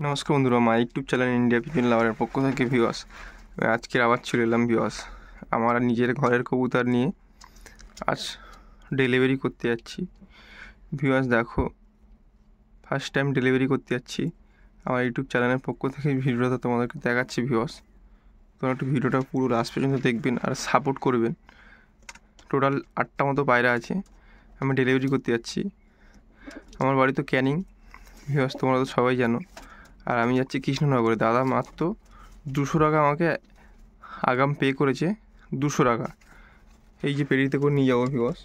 নমস্কার বন্ধুরা, my YouTube channel India পিপিন লাভারের পক্ষ থেকে ভিউয়ার্স। আজকের আবার চলে এলাম ভিউয়ার্স, আমার নিজের ঘরের কবুতর নিয়ে আজ ডেলিভারি করতে যাচ্ছি। ভিউয়ার্স দেখো, ফার্স্ট টাইম ডেলিভারি করতে যাচ্ছি। আমার ইউটিউব চ্যানেলের পক্ষ থেকে ভিডিওটা তোমাদেরকে দেখাচ্ছি ভিউয়ার্স। তোমরা একটু ভিডিওটা পুরো লাস্ট পর্যন্ত দেখবেন আর সাপোর্ট করবেন। টোটাল 8টা মতো পায়রা আছে, আমি ডেলিভারি করতে যাচ্ছি। আমার বাড়ি তো ক্যানিং ভিউয়ার্স, তোমরা তো সবাই জানো। আর আমি যাচ্ছি কৃষ্ণনগরে। দাদা মাত্র 200 টাকা আমাকে আগাম পে করেছে, 200 টাকা। এই যে পেরিতে করে নিয়ে যাবো ভিউয়ার্স।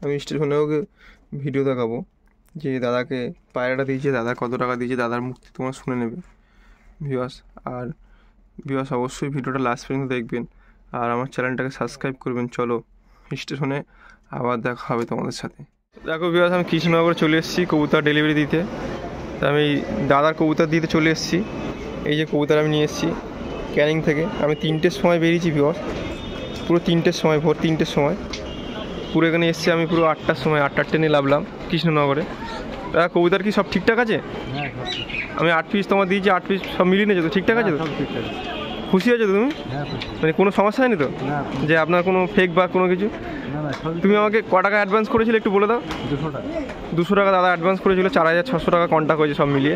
আমি স্টেশনে ওকে ভিডিও দেখাবো যে দাদাকে পায়রাটা দিয়েছে, দাদা কত টাকা দিয়েছে, দাদার মুখ থেকে তোমরা শুনে নেবে ভিউয়ার্স। আর ভিউয়ার্স অবশ্যই ভিডিওটা লাস্ট পর্যন্ত দেখবেন আর আমার চ্যানেলটাকে সাবস্ক্রাইব করবেন। চলো স্টেশনে আবার দেখা হবে তোমাদের সাথে। দেখো ভিউয়ার্স, আমি কৃষ্ণনগরে চলে এসেছি কবুতর ডেলিভারি দিতে। তা আমি দাদার কবুতর দিতে চলে এসেছি। এই যে কবুতর আমি নিয়ে এসেছি ক্যানিং থেকে। আমি 3টের সময় বেরিয়েছি ভিউয়ার্স, পুরো 3টের সময়, ভোর 3টের সময়। পুরো এখানে এসেছি আমি পুরো 8টার সময়, 8টার ট্রেনে নামলাম কৃষ্ণনগরে। দাদা কবুতর কি সব ঠিকঠাক আছে? আমি 8 পিস তোমার দিয়েছি, 8 পিস সব মিলিয়ে নিয়েছো তো? ঠিকঠাক আছে তো? খুশি হয়েছো তুমি? মানে কোনো সমস্যা হয়নি তো যে আপনার কোনো ফেক বা কোনো কিছু? তুমি আমাকে ক টাকা অ্যাডভান্স করেছিলে একটু বলে দাও। 200 টাকা দাদা অ্যাডভান্স করেছিল, 4600 টাকা কন্ট্যাক্ট হয়েছে সব মিলিয়ে।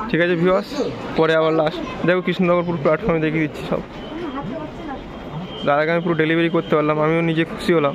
ঠিক আছে ভিউয়ার্স, পরে আবার লাস্ট দেখো কৃষ্ণনগর পুরো প্ল্যাটফর্মে দেখিয়ে দিচ্ছি সব। দাদাকে আমি পুরো ডেলিভারি করতে পারলাম, আমিও নিজে খুশি হলাম।